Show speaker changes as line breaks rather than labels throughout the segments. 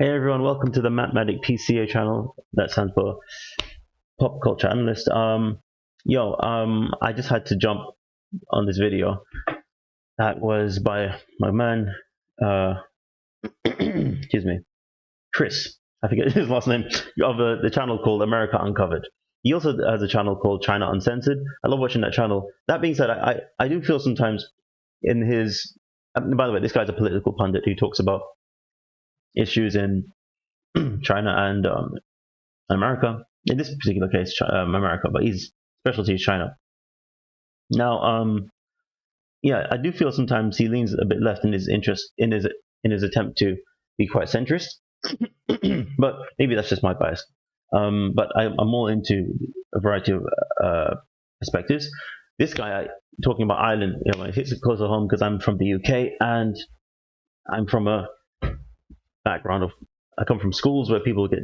Hey everyone, welcome to the MatMadik PCA channel. That stands for Pop Culture Analyst. I just had to jump on this video. That was by my man, excuse me, Chris. I forget his last name, of the channel called America Uncovered. He also has a channel called China Uncensored. I love watching that channel. That being said, I do feel sometimes in his. By the way, this guy's a political pundit who talks about issues in China and America. In this particular case, America, but his specialty is China. Now, I do feel sometimes he leans a bit left in his interest in his attempt to be quite centrist, but maybe that's just my bias. But I'm all into a variety of perspectives. This guy talking about Ireland, it hits it closer home because I'm from the UK and I'm from a background of. I come from schools where people get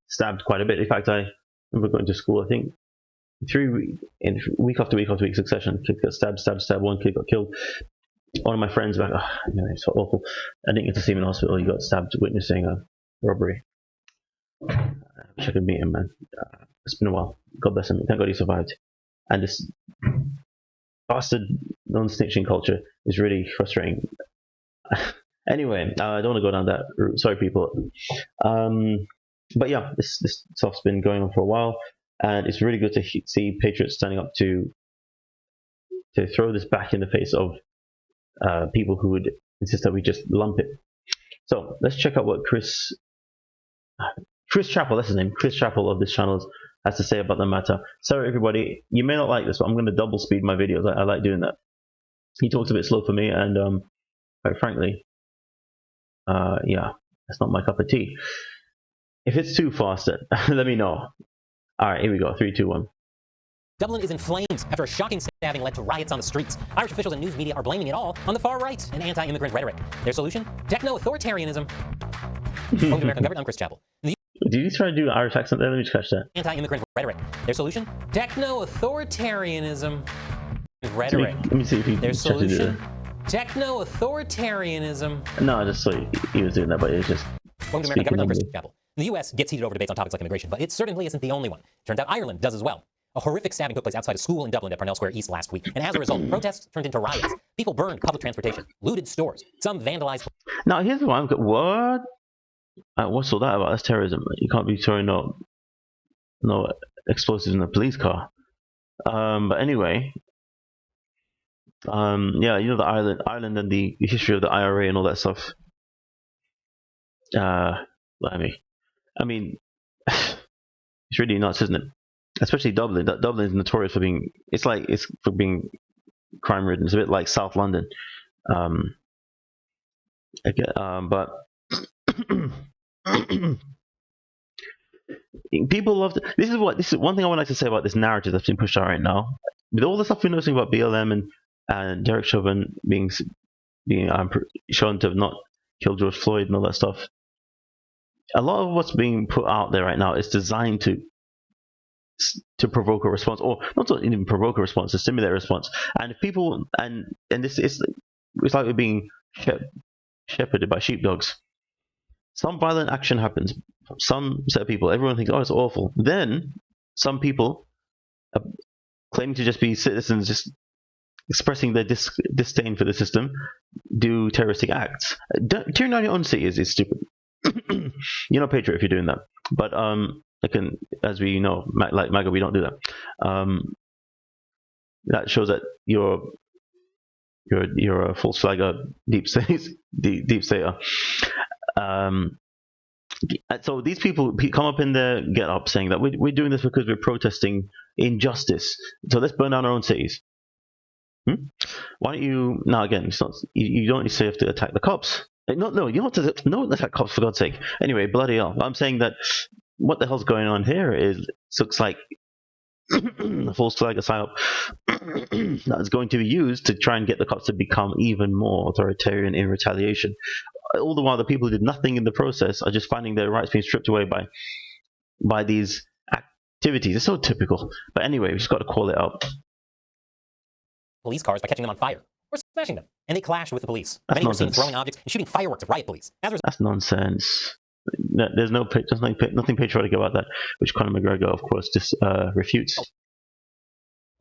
stabbed quite a bit. In fact, I remember going to school, I think, week after week succession. Kid got stabbed. One kid got killed. One of my friends, it's so awful. I didn't get to see him in hospital. He got stabbed witnessing a robbery. I wish I could meet him, man. It's been a while. God bless him. Thank God he survived. And this bastard non-snitching culture is really frustrating. Anyway, I don't want to go down that route. Sorry, people. But yeah, this stuff's been going on for a while, and it's really good to see patriots standing up to throw this back in the face of people who would insist that we just lump it. So let's check out what Chris Chappell, that's his name, Chris Chappell of this channel has to say about the matter. Sorry, everybody, you may not like this, but I'm going to double speed my videos. I like doing that. He talks a bit slow for me, and quite frankly, that's not my cup of tea. If it's too fast, let me know. All right, here we go. 3, 2, 1.
Dublin is in flames after a shocking stabbing led to riots on the streets. Irish officials and news media are blaming it all on the far right and anti-immigrant rhetoric. Their solution? Techno-authoritarianism. Welcome to American Government. I'm Chris Chappell.
Did you try to do an Irish accent there? Let me just catch that.
Anti-immigrant rhetoric. Their solution? Techno-authoritarianism. Rhetoric.
Let me see if he
Their solution? Techno-authoritarianism.
No, I just saw he was doing that, but it was just.
Welcome to American Government. I'm Chris Chappell. The U.S. gets heated over debates on topics like immigration, but it certainly isn't the only one. Turns out Ireland does as well. A horrific stabbing took place outside a school in Dublin at Parnell Square East last week, and as a result, protests turned into riots. People burned public transportation, looted stores, some vandalized.
Now, here's the one. What? What's all that about? That's terrorism. You can't be throwing no explosives in a police car. But anyway, the Ireland and the history of the IRA and all that stuff. I mean, it's really nuts, isn't it? Especially Dublin. Dublin is notorious for being. It's for being crime-ridden. It's a bit like South London. But people love to, this is one thing I would like to say about this narrative that's been pushed out right now. With all the stuff we're noticing about BLM and Derek Chauvin being shown to have not killed George Floyd and all that stuff. A lot of what's being put out there right now is designed to provoke a response, or not to even provoke a response, to stimulate a response. And if people and this is, it's like we're being shepherded by sheepdogs. Some violent action happens from some set of people. Everyone thinks, oh, it's awful. Then some people claiming to just be citizens, just expressing their disdain for the system, do terroristic acts. Tearing down your own city is stupid. You're not a patriot if you're doing that. But as we know, like MAGA, we don't do that. That shows that you're a false flagger, deep stater. So these people come up in their get up saying that we're doing this because we're protesting injustice. So let's burn down our own cities. Why don't you? Now again, it's not, you don't say you have to attack the cops. No, you don't have to attack cops, for God's sake. Anyway, bloody hell. I'm saying that what the hell's going on here looks like a false flag psyop that's going to be used to try and get the cops to become even more authoritarian in retaliation. All the while, the people who did nothing in the process are just finding their rights being stripped away by these activities. It's so typical. But anyway, we just got to call it out.
Police cars by catching them on fire or smashing them, and they clashed with the police.
That's
Many were seen
nonsense.
throwing objects and shooting fireworks at riot police.
That's nonsense. There's nothing patriotic about that, which Conor McGregor, of course, just refutes.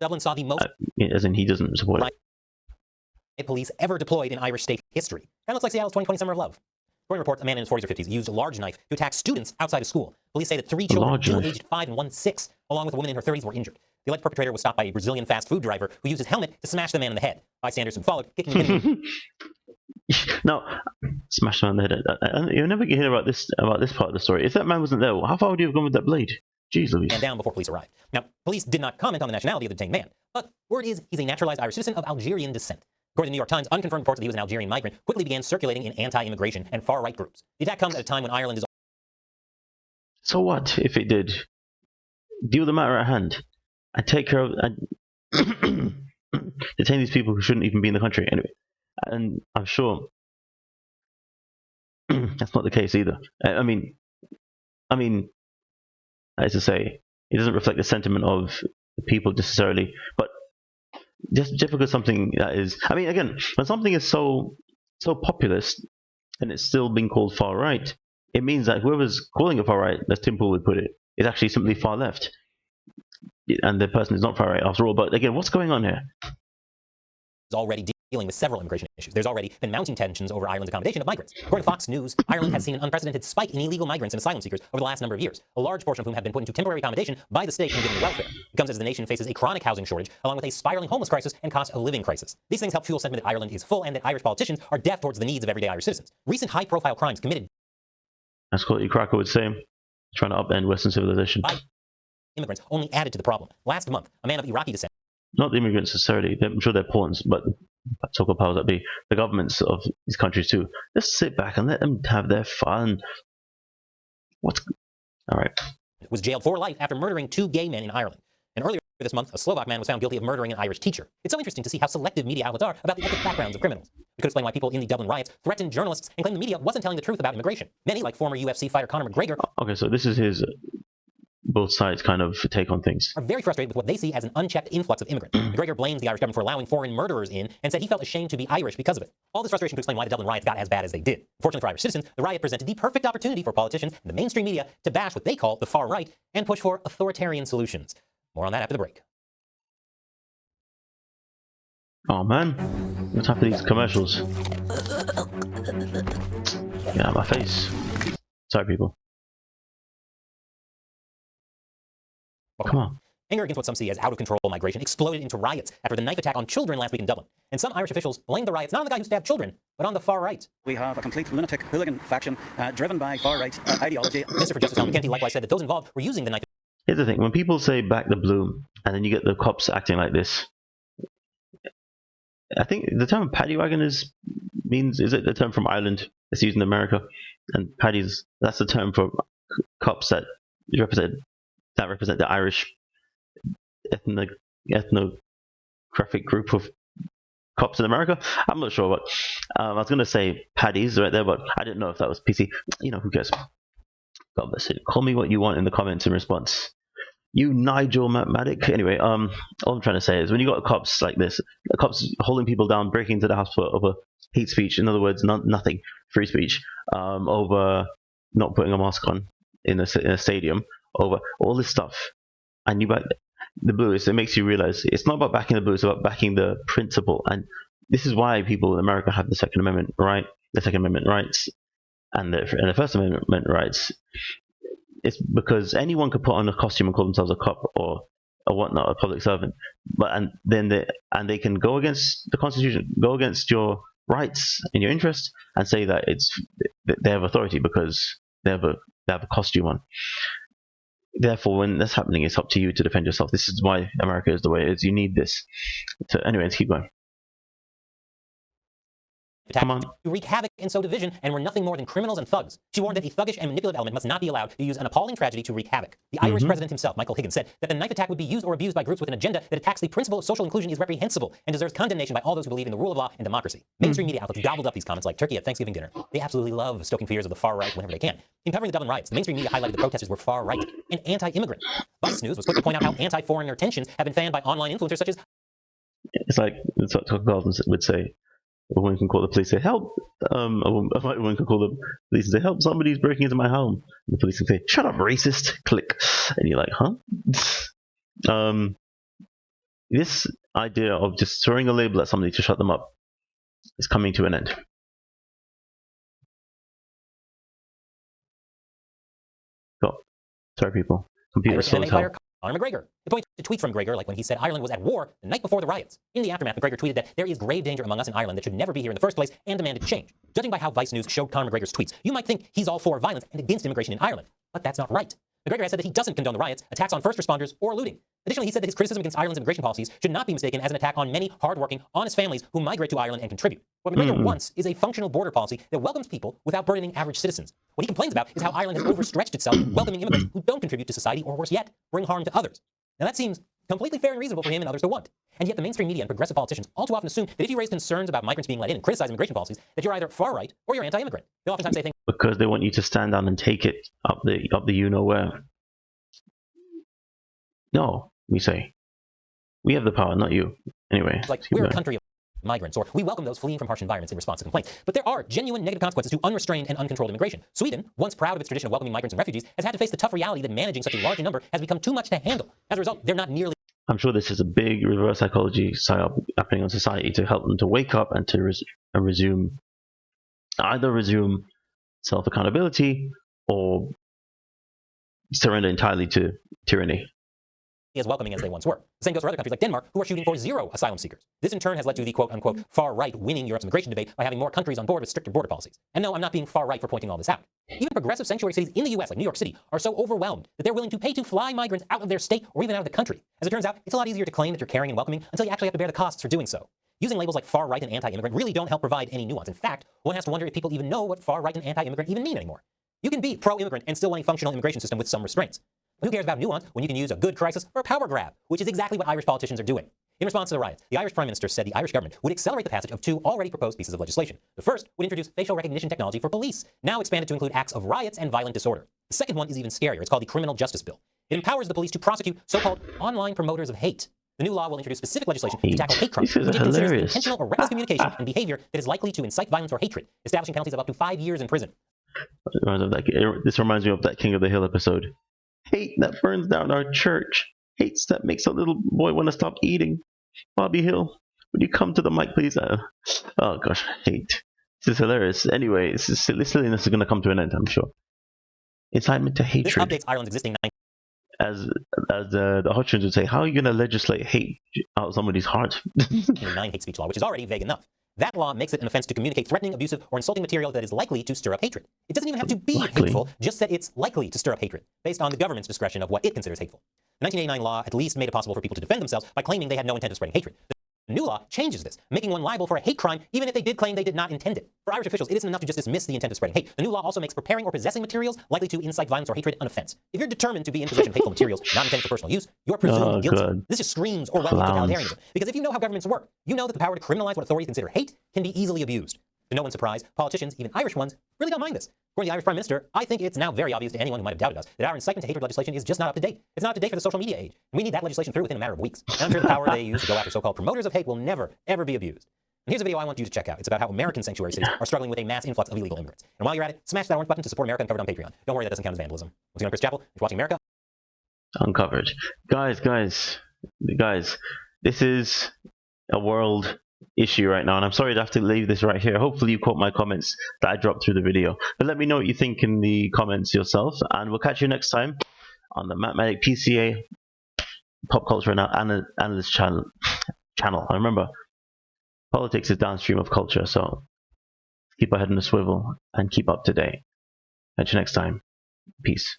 Dublin saw the most
As in, he doesn't support it.
Police ever deployed in Irish state history. Kind of looks like Seattle's 2020 Summer of Love. According to reports, a man in his 40s or 50s used a large knife to attack students outside of school. Police say that 3 children, two aged 5 and one 6, along with a woman in her 30s, were injured. The alleged perpetrator was stopped by a Brazilian fast food driver who used his helmet to smash the man in the head. Bystanders who followed, kicking and hitting.
No, smash him on the head. You'll never hear about this part of the story. If that man wasn't there, how far would you have gone with that blade? Jeez Louise.
And down before police arrived. Now, police did not comment on the nationality of the detained man, but word is he's a naturalized Irish citizen of Algerian descent. According to the New York Times, unconfirmed reports that he was an Algerian migrant quickly began circulating in anti-immigration and far-right groups. The attack comes at a time when Ireland is...
So what if it did? Deal with the matter at hand and take care of and detain these people who shouldn't even be in the country anyway. And I'm sure that's not the case either. I mean, as I say, it doesn't reflect the sentiment of the people necessarily, but just because something that is, I mean, again, when something is so populist and it's still being called far right, it means that whoever's calling it far right, as Tim Pool would put it, is actually simply far left, and the person is not far right after all. But again, what's going on here?
Already dealing with several immigration issues. There's already been mounting tensions over Ireland's accommodation of migrants. According to Fox News, Ireland has seen an unprecedented spike in illegal migrants and asylum seekers over the last number of years, a large portion of whom have been put into temporary accommodation by the state and given welfare. It comes as the nation faces a chronic housing shortage, along with a spiraling homeless crisis and cost of living crisis. These things help fuel sentiment that Ireland is full and that Irish politicians are deaf towards the needs of everyday Irish citizens. Recent high-profile crimes committed,
as Scotty Cracker would say, trying to upend Western civilization,
by immigrants only added to the problem. Last month, a man of Iraqi descent,
not the immigrants necessarily, I'm sure they're pawns, but so-called powers that be, the governments of these countries too, just sit back and let them have their fun. Alright.
Was jailed for life after murdering 2 gay men in Ireland. And earlier this month, a Slovak man was found guilty of murdering an Irish teacher. It's so interesting to see how selective media outlets are about the ethnic backgrounds of criminals. It could explain why people in the Dublin riots threatened journalists and claimed the media wasn't telling the truth about immigration. Many, like former UFC fighter Conor McGregor...
Okay, so this is his both sides kind of take on things.
...are very frustrated with what they see as an unchecked influx of immigrants. McGregor blames the Irish government for allowing foreign murderers in and said he felt ashamed to be Irish because of it. All this frustration could explain why the Dublin riots got as bad as they did. Fortunately for Irish citizens, the riot presented the perfect opportunity for politicians and the mainstream media to bash what they call the far right and push for authoritarian solutions. More on that after the break.
Oh man, what's happening to these commercials? Get out of my face. Sorry, people. Come on.
Anger against what some see as out-of-control migration exploded into riots after the knife attack on children last week in Dublin. And some Irish officials blamed the riots not on the guy who stabbed children, but on the far right.
We have a complete lunatic hooligan faction driven by far-right ideology.
Minister for Justice Alan McKenty likewise said that those involved were using the knife.
Here's the thing. When people say back the blue, and then you get the cops acting like this, I think the term paddy wagon is it the term from Ireland? It's used in America, and paddies, that's the term for cops that represent the Irish ethnographic group of cops in America. I'm not sure, but I was going to say paddies right there, but I didn't know if that was PC. You know, who cares? God bless it. Call me what you want in the comments in response. You Nigel MatMadik. Anyway, all I'm trying to say is when you got cops like this, cops holding people down, breaking into the house for over hate speech. In other words, nothing, free speech, over not putting a mask on in a stadium, over all this stuff, and you back the blue. It makes you realize it's not about backing the blue; it's about backing the principle. And this is why people in America have the Second Amendment right, the Second Amendment rights, and the First Amendment rights. It's because anyone could put on a costume and call themselves a cop or whatnot, a public servant, and they can go against the Constitution, go against your rights and your interests, and say that they have authority because they have a costume on. Therefore, when that's happening, it's up to you to defend yourself. This is why America is the way it is. You need this. Anyway, let's keep going. Come on.
To wreak havoc and sow division, and were nothing more than criminals and thugs. She warned that a thuggish and manipulative element must not be allowed to use an appalling tragedy to wreak havoc. The Irish president himself, Michael Higgins, said that the knife attack would be used or abused by groups with an agenda that attacks the principle of social inclusion is reprehensible and deserves condemnation by all those who believe in the rule of law and democracy. Mainstream media outlets gobbled up these comments like turkey at Thanksgiving dinner. They absolutely love stoking fears of the far right whenever they can. In covering the Dublin riots, the mainstream media highlighted the protesters were far right and anti-immigrant. Fox News was quick to point out how anti-foreigner tensions have been fanned by online influencers such as...
It's like what Tucker Carlson would say. A woman can call the police and say, help. A white woman can call the police and say, help, somebody's breaking into my home. And the police can say, shut up, racist. Click. And you're like, huh? This idea of just throwing a label at somebody to shut them up is coming to an end. So, sorry, people. Computer slow as hell.
Conor McGregor. It points to tweets from McGregor, like when he said Ireland was at war the night before the riots. In the aftermath, McGregor tweeted that there is grave danger among us in Ireland that should never be here in the first place and demanded change. Judging by how Vice News showed Conor McGregor's tweets, you might think he's all for violence and against immigration in Ireland. But that's not right. McGregor has said that he doesn't condone the riots, attacks on first responders, or looting. Additionally, he said that his criticism against Ireland's immigration policies should not be mistaken as an attack on many hardworking, honest families who migrate to Ireland and contribute. What McGregor wants is a functional border policy that welcomes people without burdening average citizens. What he complains about is how Ireland has overstretched itself welcoming immigrants who don't contribute to society or, worse yet, bring harm to others. Now that seems completely fair and reasonable for him and others to want. And yet the mainstream media and progressive politicians all too often assume that if you raise concerns about migrants being let in and criticize immigration policies, that you're either far right or you're anti-immigrant. They'll oftentimes say things
because they want you to stand down and take it up the you know where. No, we say. We have the power, not you. Anyway.
like, we're a country of migrants, or we welcome those fleeing from harsh environments in response to complaints. But there are genuine negative consequences to unrestrained and uncontrolled immigration. Sweden, once proud of its tradition of welcoming migrants and refugees, has had to face the tough reality that managing such a large number has become too much to handle. As a result, they're not nearly...
I'm sure this is a big reverse psychology psyop happening on society to help them to wake up and to resume self-accountability or surrender entirely to tyranny.
As welcoming as they once were. The same goes for other countries like Denmark, who are shooting for 0 asylum seekers. This in turn has led to the quote-unquote far-right winning Europe's immigration debate by having more countries on board with stricter border policies. And no, I'm not being far-right for pointing all this out. Even progressive sanctuary cities in the US, like New York City, are so overwhelmed that they're willing to pay to fly migrants out of their state or even out of the country. As it turns out, it's a lot easier to claim that you're caring and welcoming until you actually have to bear the costs for doing so. Using labels like far-right and anti-immigrant really don't help provide any nuance. In fact, one has to wonder if people even know what far-right and anti-immigrant even mean anymore. You can be pro-immigrant and still want a functional immigration system with some restraints. But who cares about nuance when you can use a good crisis for a power grab, which is exactly what Irish politicians are doing. In response to the riots, the Irish Prime Minister said the Irish government would accelerate the passage of 2 already proposed pieces of legislation. The first would introduce facial recognition technology for police, now expanded to include acts of riots and violent disorder. The second one is even scarier. It's called the Criminal Justice Bill. It empowers the police to prosecute so-called online promoters of hate. The new law will introduce specific legislation to tackle hate crimes, which it considers intentional or reckless communication and behavior that is likely to incite violence or hatred, establishing penalties of up to 5 years in prison.
This reminds me of that King of the Hill episode. Hate that burns down our church. Hates that makes a little boy want to stop eating. Bobby Hill, would you come to the mic, please? Oh gosh, hate. This is hilarious. Anyway, this silliness is going to come to an end, I'm sure. Incitement to hatred.
This updates Ireland's existing...
As the Hutchins would say, how are you going to legislate hate out of somebody's heart?
9 hate speech law, which is already vague enough. That law makes it an offense to communicate threatening, abusive, or insulting material that is likely to stir up hatred. It doesn't even have to be hateful, just that it's likely to stir up hatred, based on the government's discretion of what it considers hateful. The 1989 law at least made it possible for people to defend themselves by claiming they had no intent of spreading hatred. The new law changes this, making one liable for a hate crime even if they did claim they did not intend it. For Irish officials, it isn't enough to just dismiss the intent of spreading hate. The new law also makes preparing or possessing materials likely to incite violence or hatred an offense. If you're determined to be in possession of hateful materials not intended for personal use, you're presumed guilty.
God.
This just screams Orwellian totalitarianism. Because if you know how governments work, you know that the power to criminalize what authorities consider hate can be easily abused. To no one's surprise, politicians, even Irish ones, really don't mind this. According to the Irish Prime Minister, I think it's now very obvious to anyone who might have doubted us that our incitement to hatred legislation is just not up to date. It's not up to date for the social media age. And we need that legislation through within a matter of weeks. And I'm sure the power they use to go after so-called promoters of hate will never, ever be abused. And here's a video I want you to check out. It's about how American sanctuary cities are struggling with a mass influx of illegal immigrants. And while you're at it, smash that orange button to support America Uncovered on Patreon. Don't worry, that doesn't count as vandalism. Once again, I'm Chris Chappell. You're watching America
Uncovered. Guys, this is a world issue right now, and I'm sorry to have to leave this right here. Hopefully you caught my comments that I dropped through the video, but let me know what you think in the comments yourself, and we'll catch you next time on the MatMadik PCA Pop Culture Analyst channel. I remember politics is downstream of culture, so keep our head in the swivel and keep up to date. Catch you next time. Peace.